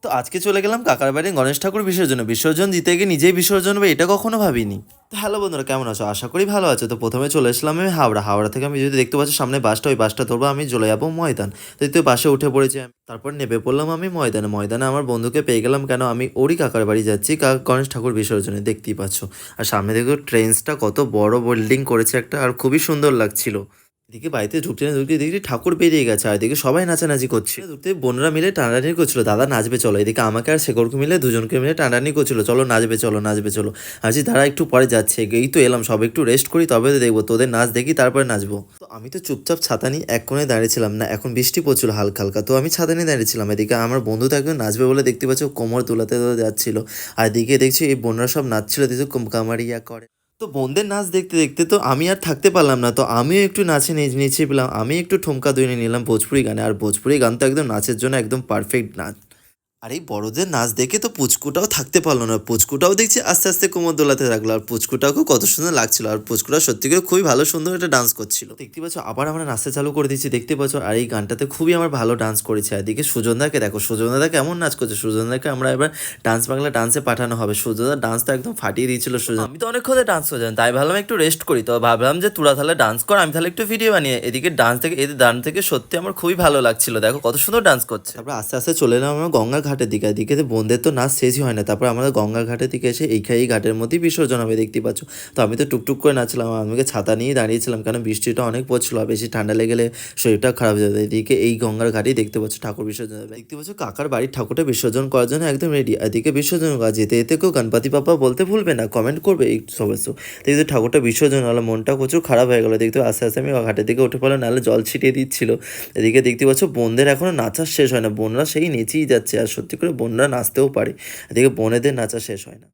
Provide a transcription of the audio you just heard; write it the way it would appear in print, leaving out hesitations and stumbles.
তো আজকে চলে গেলাম কাকার বাড়ি গণেশ ঠাকুর বিসর্জনে। বিসর্জন দিতে গিয়ে নিজেই বিসর্জন হবে এটা কখনো ভাবিনি। তো হ্যালো বন্ধুরা, কেমন আছো? আশা করি ভালো আছো। তো প্রথমে চলে এসলাম আমি হাওড়া থেকে। আমি যদি দেখতে পাচ্ছি সামনে বাসটা, ওই বাসটা ধরবো, আমি চলে যাবো ময়দান। তো এই তো বাসে উঠে পড়েছি আমি। তারপর নেমে পড়লাম আমি ময়দানে আমার বন্ধুকে পেয়ে গেলাম। কেন আমি ওরই কাকার বাড়ি যাচ্ছি গণেশ ঠাকুর বিসর্জনে, দেখতেই পাচ্ছ। আর সামনে দেখো ট্রেন্সটা কত বড় বিল্ডিং করেছে একটা, আর খুবই সুন্দর লাগছিল। এদিকে বাড়িতে ঢুকতে না ঢুকতে দেখি ঠাকুর বেরিয়ে গেছে, আর এদিকে সবাই নাচানাচি করছে। ঢুকতে বোনরা মিলে টানাটানি করছিল, দাদা নাচবে চলো। এদিকে আমাকে আর শেখরকে মিলে দুজনকে মিলে টানাটানি করছিল, চলো নাচবে চলো নাচবে চলো। আছি তারা একটু পরে যাচ্ছে, এই তো এলাম, সব একটু রেস্ট করি তবে তো দেখবো, তোদের নাচ দেখি তারপরে নাচবো। তো আমি তো চুপচাপ ছাতা নিয়ে এক কোণে দাঁড়িয়েছিলাম, না এখন বৃষ্টি পড়ছিল হালকা হালকা, তো আমি ছাতা নিয়ে দাঁড়িয়েছিলাম। এদিকে আমার বন্ধু তো একজন নাচবে বলে দেখতে পাচ্ছ কোমর দুলাতে যাচ্ছিল, আর এদিকে দেখছি এই বোনরা সব নাচছিল, দেখছো কামারিয়া করে। তো বোনদের নাচ দেখতে দেখতে তো আমি আর থাকতে পারলাম না, তো আমিও একটু নাচে নেচে পেলাম। আমি একটু ঠুমকা দুই নিলাম ভোজপুরি গানে, আর ভোজপুরি গান তো একদম নাচের জন্য একদম পারফেক্ট নাচ। আর এই বড়দের নাচ দেখে তো পুচকুটাও থাকতে পারলো না, পুচকুটাও দেখছি আস্তে আস্তে কোমর দোলাতে লাগলো, আর পুচকুটাকেও কত সুন্দর লাগছিল, আর পুচকুটা সত্যি করে খুবই ভালো সুন্দর একটা ডান্স করছিল। দেখতে পাচ্ছ আবার আমরা নাচতে চালু করে দিচ্ছি, দেখতে পাচ্ছ। আর এই গানটাতে খুবই আমার ভালো ডান্স করেছে। আর এদিকে সুজনদাকে দেখো, সুজনদা কেমন নাচ করছে। সুজনদাকে আমরা এবার ডান্স বাংলা ডান্সে পাঠানো হবে। সুজনদার ডান্সটা একদম ফাটিয়ে দিয়েছিল সুজন। আমি তো অনেকক্ষণ ডান্স করে যাই, তাই ভাবলাম একটু রেস্ট করি। তো ভাবলাম যে তোরা তাহলে ডান্স কর, আমি তাহলে একটু ভিডিও বানিয়ে। এদিকে ডান্স থেকে এদের ডান্স থেকে সত্যি আমার খুবই ভালো লাগছিল, দেখো কত সুন্দর ডান্স করছে। তারপর আস্তে আস্তে চলে এলাম আমরা গঙ্গা ঘাটের দিকে। এদিকে বোনদের তো নাচ শেষই হয় না, তারপর আমাদের গঙ্গা ঘাটের দিকে এসে এই ঘাটের মধ্যেই বিসর্জন হবে, দেখতে পাচ্ছ। তো আমি তো টুকটুক করে নাচছিলাম, আমাকে ছাতা নিয়ে দাঁড়িয়েছিলাম, কারণ বৃষ্টিটা অনেক পড়ছিল, আর বেশি ঠান্ডা লেগেলে শরীরটা খারাপ হয়ে যাবে। এদিকে এই গঙ্গার ঘাটেই দেখতে পাচ্ছ ঠাকুর বিসর্জন হবে। দেখতে পাচ্ছ কাকার বাড়ির ঠাকুরটা বিসর্জন করার জন্য একদম রেডি। এদিকে বিসর্জন করা যেতে যেতে কেউ গণপতি বাপ্পা বলতে ভুলবে না, কমেন্ট করবে এই সবাই। দেখতে ঠাকুরটা বিসর্জন হলো, মনটা প্রচুর খারাপ হয়ে গেলো। দেখতে আস্তে আস্তে আমি ঘাটের দিকে উঠে পড়লাম, নাহলে জল ছিটিয়ে দিচ্ছিল। এদিকে দেখতে পাচ্ছ বোনদের এখনো নাচা শেষ হয় না, বোনরা সেই নেচেই যাচ্ছে, আর সত্যি করে বোনরা নাচতেও পারে। এদিকে বোনেদের নাচা শেষ হয় না।